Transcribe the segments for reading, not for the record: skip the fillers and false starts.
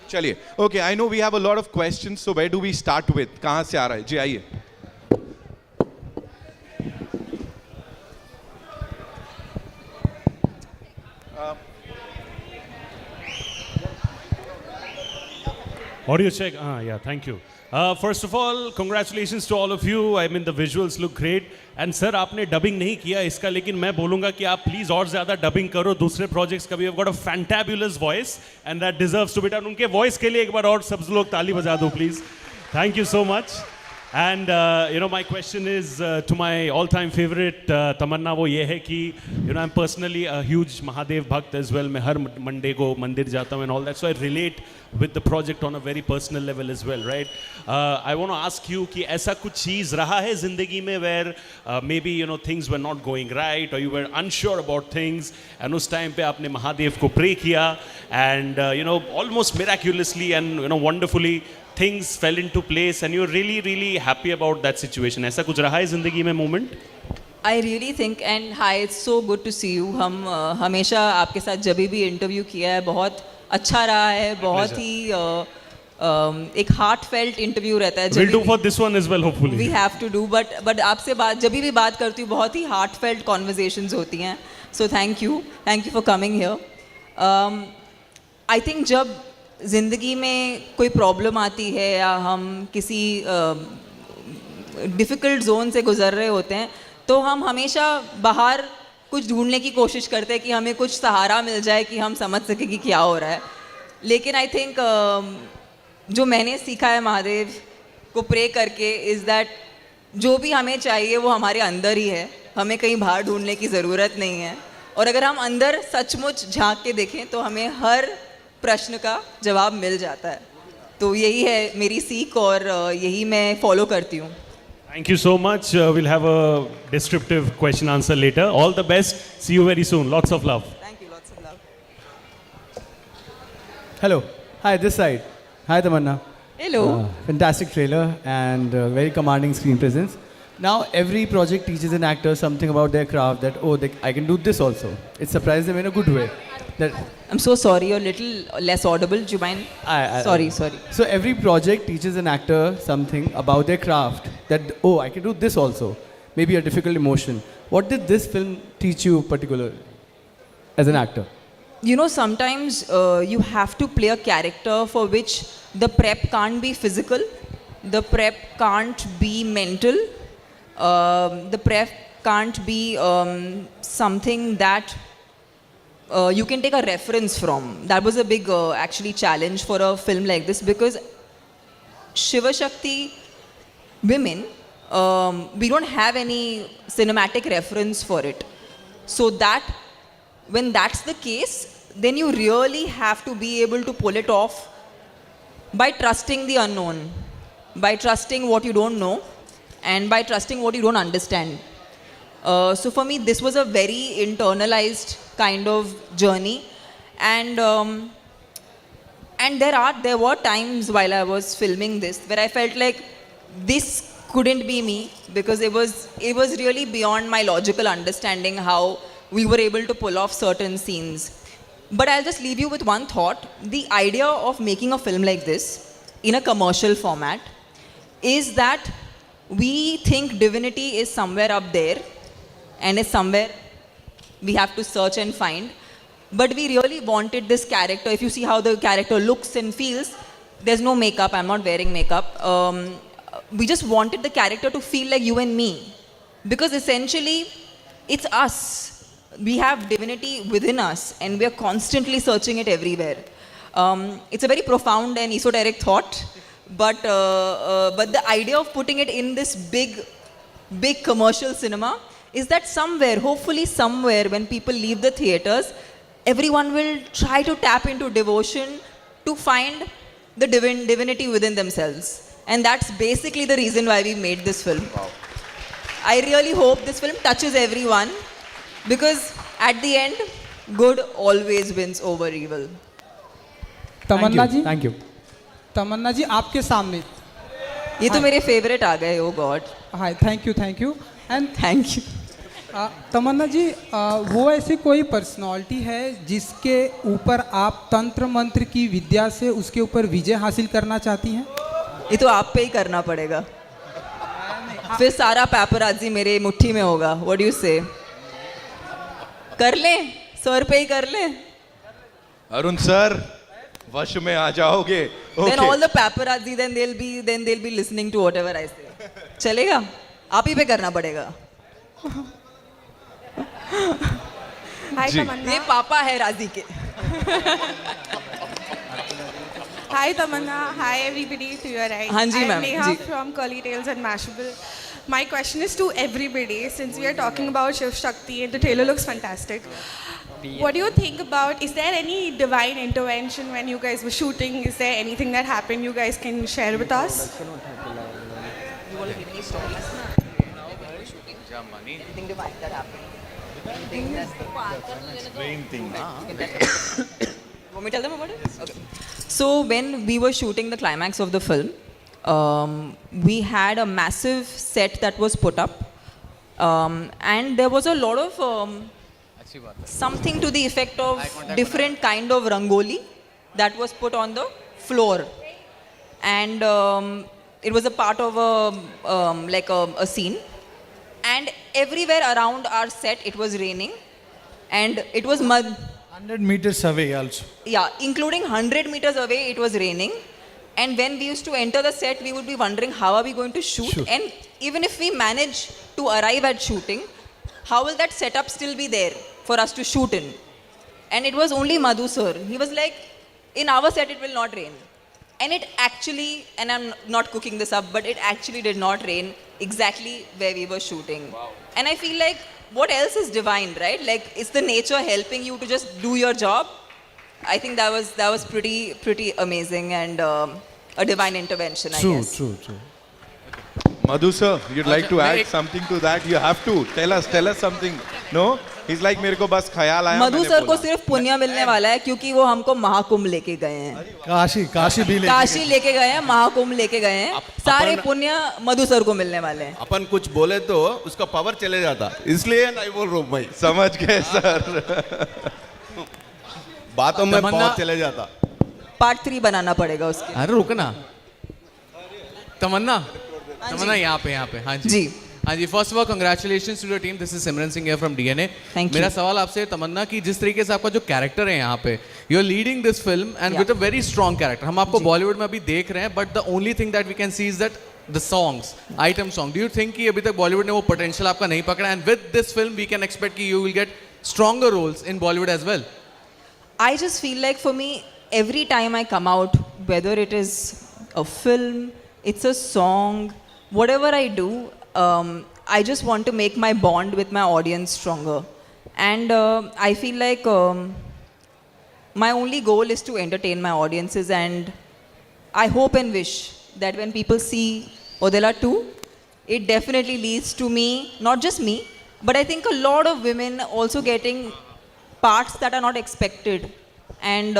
चलिए, okay, I know we have a lot of questions, so where do we start with? कहाँ से आ रहा है? जी आइए. Audio check. Yeah, thank you. First of all, congratulations to all of you. I mean, the visuals look great. And sir, आपने dubbing नहीं किया इसका, लेकिन मैं बोलूँगा कि आप please और ज़्यादा dubbing करो दूसरे projects का भी. You've got a fantabulous voice, and that deserves to be done. उनके voice के लिए एक बार और सब लोग ताली बजा दो, please. Thank you so much. And you know, my question is to my all-time favorite तमन्ना. वो ये है कि you know, I'm personally a huge Mahadev bhakt as well. मैं हर Monday को मंदिर जाता हूँ and all that, so I relate with the project on a very personal level as well, right? I want to ask you कि ऐसा कुछ चीज़ रहा है ज़िंदगी में where maybe you know things were not going right or you were unsure about things, and उस time पे आपने महादेव को pray किया and you know, almost miraculously and you know, wonderfully things fell into place and you're really really happy about that situation. ऐसा कुछ रहा है ज़िंदगी में moment? I really think, and hi, it's so good to see you. हम हमेशा आपके साथ जब भी इंटरव्यू किया है बहुत अच्छा रहा है, बहुत ही एक heartfelt इंटरव्यू रहता है. We'll do for this one as well, hopefully. We have to do, but आपसे बात जब भी बात करती हूँ बहुत ही heartfelt conversations होती हैं. So thank you for coming here. I think जब ज़िंदगी में कोई प्रॉब्लम आती है या हम किसी डिफ़िकल्ट जोन से गुज़र रहे होते हैं तो हम हमेशा बाहर कुछ ढूंढने की कोशिश करते हैं कि हमें कुछ सहारा मिल जाए कि हम समझ सकें कि क्या हो रहा है. लेकिन आई थिंक जो मैंने सीखा है महादेव को प्रे करके इज़ दैट जो भी हमें चाहिए वो हमारे अंदर ही है, हमें कहीं बाहर ढूंढने की ज़रूरत नहीं है. और अगर हम अंदर सचमुच झांक के देखें तो हमें हर प्रश्न का जवाब मिल जाता है. तो यही है मेरी सीख और यही मैं फॉलो करती हूँ. Thank you so much. We'll have a descriptive question answer later. All the best. See you very soon. Lots of love. Thank you. Lots of love. Hello. Hi, this side. Hi, Tamanna. Hello. Fantastic trailer and very commanding screen presence. Now, every project teaches an actor something about their craft that, oh, I can do this also. It surprises them in a good way. I'm so sorry, you're a little less audible. Do you mind? Sorry. So every project teaches an actor something about their craft that, oh, I can do this also. Maybe a difficult emotion. What did this film teach you particularly as an actor? You know, sometimes you have to play a character for which the prep can't be physical, the prep can't be mental, the prep can't be something that you can take a reference from. That was a big actually challenge for a film like this because Shiva Shakti women, we don't have any cinematic reference for it. So that when that's the case, then you really have to be able to pull it off by trusting the unknown, by trusting what you don't know, and by trusting what you don't understand. So for me, this was a very internalized kind of journey, and there were times while I was filming this where I felt like this couldn't be me because it was really beyond my logical understanding how we were able to pull off certain scenes. But I'll just leave you with one thought. The idea of making a film like this in a commercial format is that we think divinity is somewhere up there and is somewhere we have to search and find. But we really wanted this character. If you see how the character looks and feels, there's no makeup. I'm not wearing makeup. We just wanted the character to feel like you and me. Because essentially, it's us. We have divinity within us and we are constantly searching it everywhere. It's a very profound and esoteric thought, but the idea of putting it in this big commercial cinema is that somewhere, hopefully somewhere, when people leave the theaters, everyone will try to tap into devotion to find the divinity within themselves. And that's basically the reason why we made this film. Wow. I really hope this film touches everyone. Because at the end, good always wins over evil. Tamannaah ji, Thank you. तमन्ना जी आपके सामने. ये तो मेरे favorite आ गए. Oh God. Hi, thank you, and Thank you. तमन्ना जी वो ऐसी कोई personality है जिसके ऊपर आप तंत्र मंत्र की विद्या से उसके ऊपर विजय हासिल करना चाहती हैं? ये तो आप पे ही करना पड़ेगा, फिर सारा पैपराजी मेरे मुट्ठी में होगा. व्हाट डू यू से? कर ले, सर पे ही कर ले. अरुण सर, वश में आ जाओगे. Then all the paparazzi, then they'll be listening to whatever I say. चलेगा? आप ही पे करना पड़ेगा. हाय जी. तमन्ना. ये पापा है राजी के. Hi Tamanna. Hi everybody to your right. हाँ जी, I'm ma'am. Neha ji. from Curly Tails and Mashable. My question is to everybody. Since we are talking about Shiv Shakti and the trailer looks fantastic. What do you think about? Is there any divine intervention when you guys were shooting? Is there anything that happened you guys can share with us? Want me to tell them about it? Okay. So when we were shooting the climax of the film, we had a massive set that was put up, and there was a lot of something to the effect of different kind of rangoli that was put on the floor, and it was a part of a scene, and everywhere around our set it was raining, and it was mud. 100 meters away also. Yeah, including 100 meters away, it was raining. And when we used to enter the set, we would be wondering how are we going to shoot? And even if we manage to arrive at shooting, how will that setup still be there for us to shoot in? And it was only Madhu sir. He was like, in our set, it will not rain. And it actually, and I'm not cooking this up, but it actually did not rain exactly where we were shooting. Wow. And I feel like, what else is divine, right? Like, it's the nature helping you to just do your job. I think that was pretty amazing and a divine intervention, I guess. True. Madhu sir, you'd like to add something to that? You have to. Tell us something. No? He's like, मेरे को बस ख्याल आया. मधु मैंने sir को बोला. सिर्फ पुण्य मिलने वाला है क्योंकि वो हमको महाकुंभ लेके गए हैं. काशी भी ले काशी लेके गए हैं, महाकुंभ लेके गए हैं. सारे पुण्य मधु सर को मिलने वाले हैं. अपन कुछ बोले तो उसका पावर चले जाता, इसलिए नहीं बोल रहा हूँ भाई. समझ गए सर. बातों में पावर चले जाता. पार्ट 3 बनाना पड़ेगा उसके. अरे रुक ना. तमन्ना यहाँ पे. हाँ जी. हाँ जी. First of all congratulations to the team. This is Simran Singh from DNA. Thank you. मेरा सवाल आपसे तमन्ना कि जिस तरीके से आपका जो कैरेक्टर है यहाँ पे, you are leading this film and with a very strong character. हम आपको बॉलीवुड में अभी देख रहे हैं, but the only thing that we can see is that the songs, item song. Do you think कि अभी तक बॉलीवुड ने वो पोटेंशियल आपका नहीं पकड़ा, and with this film we can expect कि you will get stronger roles in Bollywood as well? I just feel like for me, every time I come out, whether it is a film, it's a song, whatever I do, I just want to make my bond with my audience stronger. And I feel like my only goal is to entertain my audiences, and I hope and wish that when people see Odela 2, it definitely leads to me, not just me, but I think a lot of women also getting parts that are not expected, and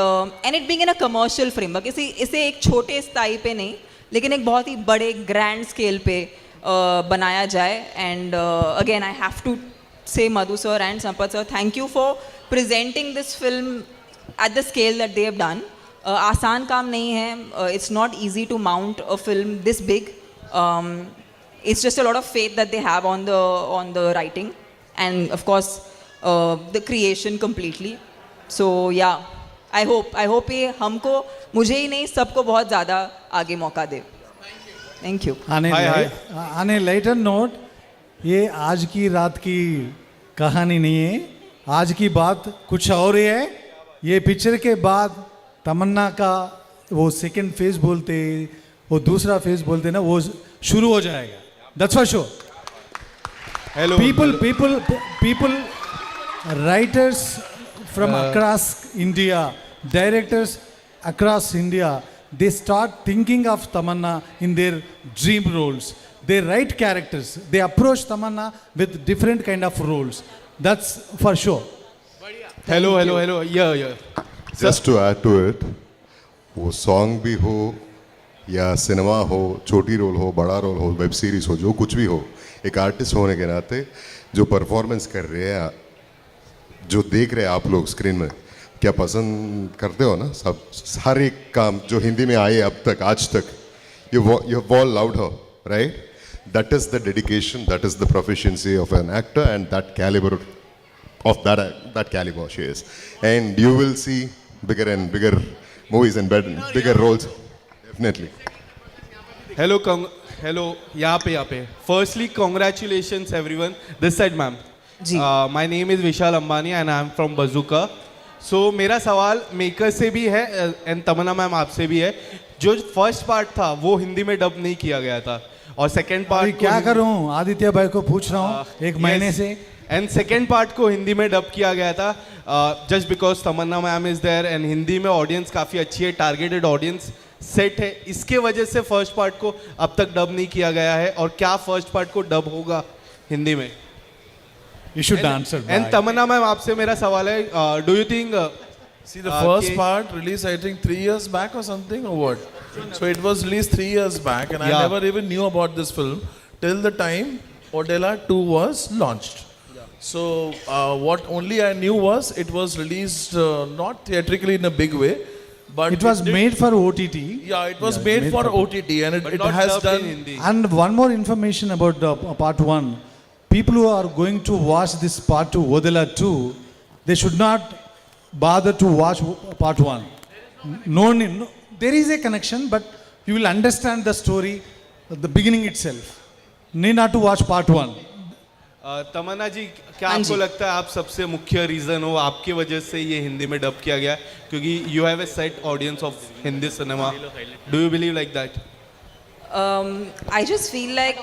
it being in a commercial framework. इसे एक छोटे स्थाई पे नहीं, लेकिन एक बहुत ही बड़े ग्रैंड स्केल पे बनाया जाए. And again, I have to say Madhu sir and Sampath sir, thank you for presenting this film at the scale that they have done. आसान काम नहीं है. It's not easy to mount a film this big. It's just a lot of faith that they have on the writing, and of course the creation completely. So yeah, I hope ये हमको, मुझे ही नहीं, सबको बहुत ज़्यादा आगे मौका दे. Thank you. आने लाइटर नोट, ये आज की रात की कहानी नहीं है. आज की बात कुछ और ही है. ये पिक्चर के बाद तमन्ना का वो सेकंड फेज बोलते, वो दूसरा फेज बोलते ना, वो शुरू हो जाएगा. That's for sure. Hello. People, writers from across India, directors across India, they start thinking of Tamanna in their dream roles. They write characters. They approach Tamanna with different kind of roles. That's for sure. Hello. Yeah. Just to add to it, वो song भी हो, या cinema हो, छोटी role हो, बड़ा role हो, web series हो, जो कुछ भी हो, एक आर्टिस्ट होने के नाते जो परफॉर्मेंस कर रहे हैं, जो देख रहे हैं आप लोग स्क्रीन में, क्या पसंद करते हो ना सब? हर एक काम जो हिंदी में आए अब तक, आज तक, you have all loved her, right? That is the dedication, that is the proficiency of an actor, and that caliber of that caliber she is. And you will see bigger and bigger movies and bigger roles, definitely. Hello, यहाँ पे. Firstly, congratulations everyone. This side, ma'am. Ji. My name is Vishal Ambani and I am from Bazooka. So मेरा सवाल maker से भी है and Tamannaah ma'am आपसे भी है. जो फर्स्ट पार्ट था वो हिंदी में डब नहीं किया गया था और सेकंड पार्ट क्या करूं, आदित्य भाई को पूछ रहा हूं एक महीने से. एंड सेकेंड पार्ट को हिंदी में डब किया गया था just because Tamannaah ma'am is there and Hindi में ऑडियंस काफ़ी अच्छी है, टारगेटेड ऑडियंस सेट है, इसके वजह से फर्स्ट पार्ट को अब तक डब नहीं किया गया है. और क्या फर्स्ट पार्ट को डब होगा हिंदी में? You should answer. And Tamannaah ma'am आपसे मेरा सवाल है, do you think See, the first part released, I think, 3 years back or something, or what? So it was released 3 years back, and I never even knew about this film till the time Odella 2 was launched. So what only I knew was it was released not theatrically in a big way, but It was made for OTT. Yeah, it was made for OTT, and it not has dubbed done. in Hindi? And one more information about the part 1. People who are going to watch this part 2, Odella 2, they should not bother to watch part 1. No, there is a connection, but you will understand the story at the beginning itself. Need not to watch part 1. तमन्ना जी, क्या आपको लगता है आप सबसे मुख्य reason हो, आपकी वजह से ये हिंदी में डब किया गया, क्योंकि you have a set audience of Hindi cinema? Do you believe like that? I just feel like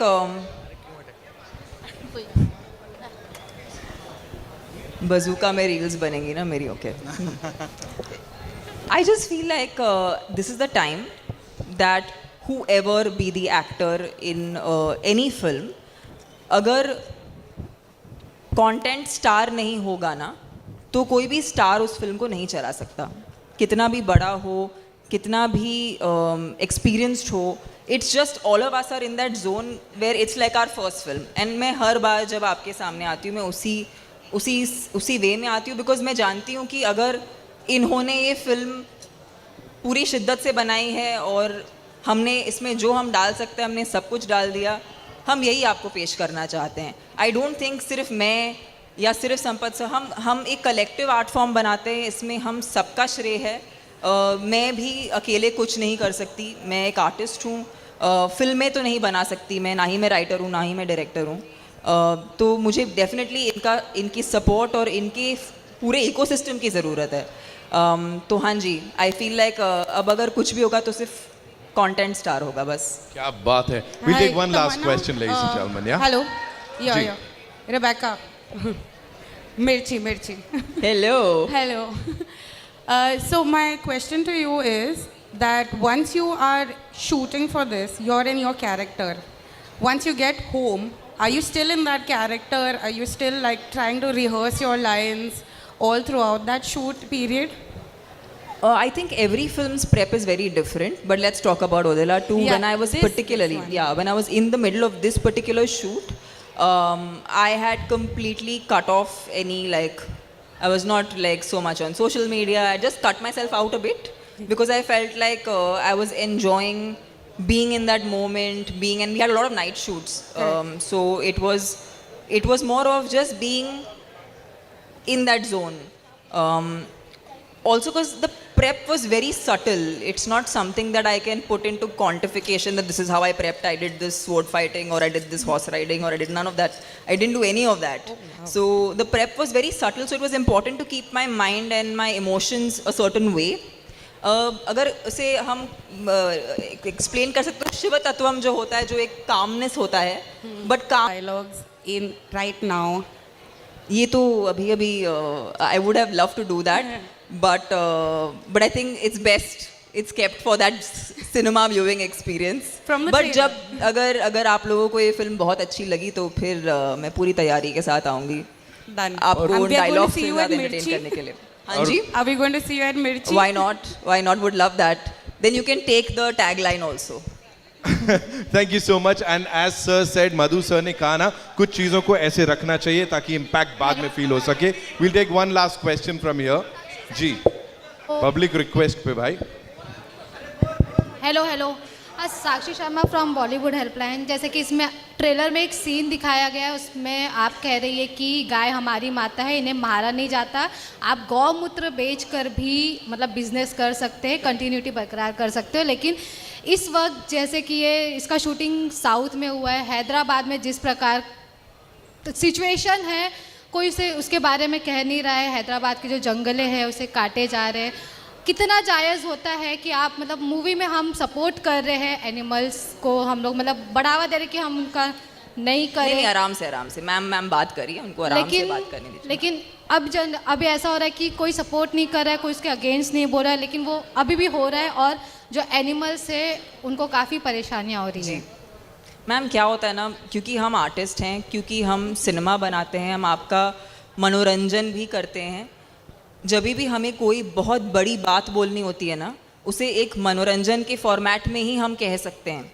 बजूका में रील्स बनेंगी ना मेरी. Okay. I just feel like this is the time that whoever be the actor in any film, अगर content star नहीं होगा ना तो कोई भी स्टार उस फिल्म को नहीं चला सकता, कितना भी बड़ा हो, कितना भी एक्सपीरियंस्ड हो. It's just all of us are in that zone where it's like our first film. And मैं हर बार जब आपके सामने आती हूँ मैं उसी वे में आती हूँ, बिकॉज मैं जानती हूँ कि अगर इन्होंने ये फिल्म पूरी शिद्दत से बनाई है और हमने इसमें जो हम डाल सकते हैं हमने सब कुछ डाल दिया, हम यही आपको पेश करना चाहते हैं. आई डोंट थिंक सिर्फ मैं या सिर्फ संपत सर, हम एक कलेक्टिव आर्ट फॉर्म बनाते हैं, इसमें हम सबका श्रेय है. मैं भी अकेले कुछ नहीं कर सकती, मैं एक आर्टिस्ट हूँ, फिल्में तो नहीं बना सकती मैं, ना ही मैं राइटर हूँ ना ही मैं डायरेक्टर हूँ. तो मुझे डेफिनेटली इनकी सपोर्ट और इनके पूरे इकोसिस्टम की ज़रूरत है. तो हाँ जी, आई फील लाइक अब अगर कुछ भी होगा तो सिर्फ कंटेंट स्टार होगा बस. क्या बात है. We'll take one last question, ladies and gentlemen. Yeah. Hello. Yeah. Rebecca. Mirchi. Hello. Hello. So my question to you is that once you are shooting for this, you're in your character. Once you get home, are you still in that character? Are you still like trying to rehearse your lines all throughout that shoot period? I think every film's prep is very different, but let's talk about Odella 2. Yeah, When I was when I was in the middle of this particular shoot, I had completely cut off any I was not so much on social media. I just cut myself out a bit because I felt like I was enjoying being in that moment, and we had a lot of night shoots. So it was more of just being in that zone. Also because the prep was very subtle. It's not something that I can put into quantification that this is how I prepped. I did this sword fighting or I did this horse riding or I did none of that. I didn't do any of that. So the prep was very subtle. So it was important to keep my mind and my emotions a certain way. अगर उसे हम explain कर सकते हो, शिव तत्वम जो होता है, जो एक कामनेस होता है, but Dialogues in right now. ये तो अभी I would have loved to do that, but I think it's best it's kept for that cinema viewing experience. From the but trailer. जब अगर आप लोगों को ये फिल्म बहुत अच्छी लगी तो फिर मैं पूरी तैयारी के साथ आऊँगी Done. आपको And we are going dialogue to see से you at ज़्यादा entertain Mirchi. करने के लिए. हाँ जी, Are we going to see you at Mirchi? why not, would love that. then you can take the tagline also. Thank you so much. And as sir said, Madhu sir ने कहा ना कुछ चीजों को ऐसे रखना चाहिए ताकि impact बाद में feel हो सके. We'll take one last question from here. Ji, public request पे भाई. Hello Sakshi Sharma from Bollywood helpline. जैसे कि इसमें ट्रेलर में एक सीन दिखाया गया है, उसमें आप कह रही है कि गाय हमारी माता है, इन्हें मारा नहीं जाता. आप गौमूत्र बेचकर भी मतलब बिजनेस कर सकते हैं, कंटिन्यूटी बरकरार कर सकते हो. लेकिन इस वक्त जैसे कि ये इसका शूटिंग साउथ में हुआ है, हैदराबाद में जिस प्रकार सिचुएशन है, कोई उसे उसके बारे में कह नहीं रहा है. हैदराबाद के जो जंगले हैं उसे काटे जा रहे हैं. कितना जायज़ होता है कि आप मतलब मूवी में हम सपोर्ट कर रहे हैं एनिमल्स को, हम लोग मतलब बढ़ावा दे रहे कि हम उनका नहीं करें. नहीं, आराम से मैम बात करिए, उनको आराम से बात करने दीजिए. लेकिन अब ऐसा हो रहा है कि कोई सपोर्ट नहीं कर रहा है, कोई उसके अगेंस्ट नहीं बोल रहा है, लेकिन वो अभी भी हो रहा है और जो एनिमल्स है उनको काफ़ी परेशानियाँ हो रही हैं. मैम क्या होता है ना, क्योंकि हम आर्टिस्ट हैं, क्योंकि हम सिनेमा बनाते हैं, हम आपका मनोरंजन भी करते हैं. जब भी हमें कोई बहुत बड़ी बात बोलनी होती है ना, उसे एक मनोरंजन के फॉर्मेट में ही हम कह सकते हैं.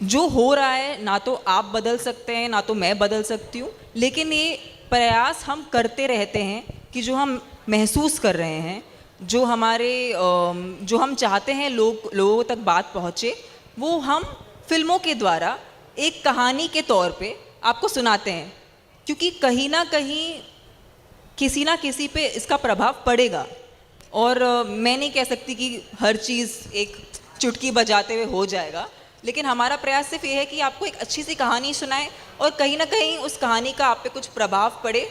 जो हो रहा है ना तो आप बदल सकते हैं ना तो मैं बदल सकती हूँ, लेकिन ये प्रयास हम करते रहते हैं कि जो हम महसूस कर रहे हैं, जो हम चाहते हैं लोगों तक बात पहुँचे, वो हम फिल्मों के द्वारा एक कहानी के तौर पे आपको सुनाते हैं. क्योंकि कहीं ना कहीं किसी ना किसी पे इसका प्रभाव पड़ेगा. और मैं नहीं कह सकती कि हर चीज़ एक चुटकी बजाते हुए हो जाएगा, लेकिन हमारा प्रयास सिर्फ ये है कि आपको एक अच्छी सी कहानी सुनाएं और कहीं ना कहीं उस कहानी का आप पे कुछ प्रभाव पड़े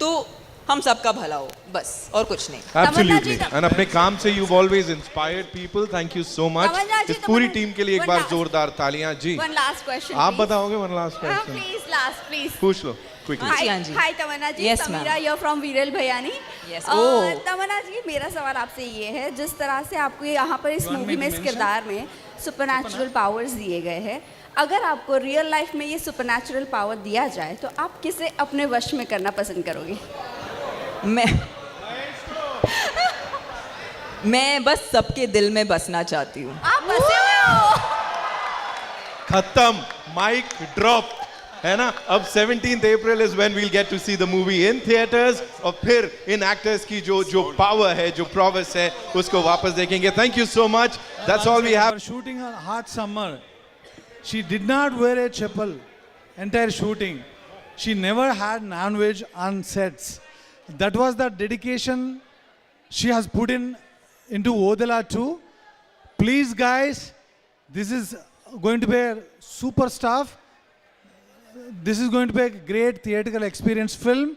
तो हम सबका भला हो, बस और कुछ नहीं. Absolutely. And अपने काम से you've always inspired people. Thank you so much. इस पूरी टीम के लिए एक बार जोरदार तालियां. जी. One last question. आप बताओगे one last question. Please. पूछ लो. Quickly. Hi Tamanna ji. Yes, Samira here from Viral Bhayani. Yes. तमन्ना जी, मेरा सवाल आपसे ये है, जिस तरह से आपको यहाँ पर इस मूवी में इस किरदार में सुपरनैचुरल पावर्स दिए गए हैं, अगर आपको रियल लाइफ में ये सुपरनैचुरल पावर दिया जाए तो आप किसे अपने वश में करना पसंद करोगे? मैं बस सबके दिल में बसना चाहती हूँ. आप बसे हुए हो. खत्म. Mic drop. है ना. अब 17th April is when we'll get to see the movie in theaters. और फिर इन एक्टर्स की जो पावर है, जो प्रोवेस है, उसको वापस देखेंगे. Thank you so much. That's all we have. Shooting on hot summer, she did not wear a chappal. Entire shooting, she never had non-veg on sets. That was the dedication she has put into Odala 2. Please guys, this is going to be a super stuff. This is going to be a great theatrical experience film.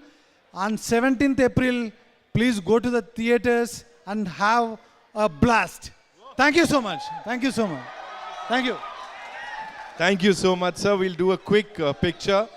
On 17th April, please go to the theaters and have a blast. Thank you so much. Thank you so much. Thank you. Thank you so much, sir. We'll do a quick picture.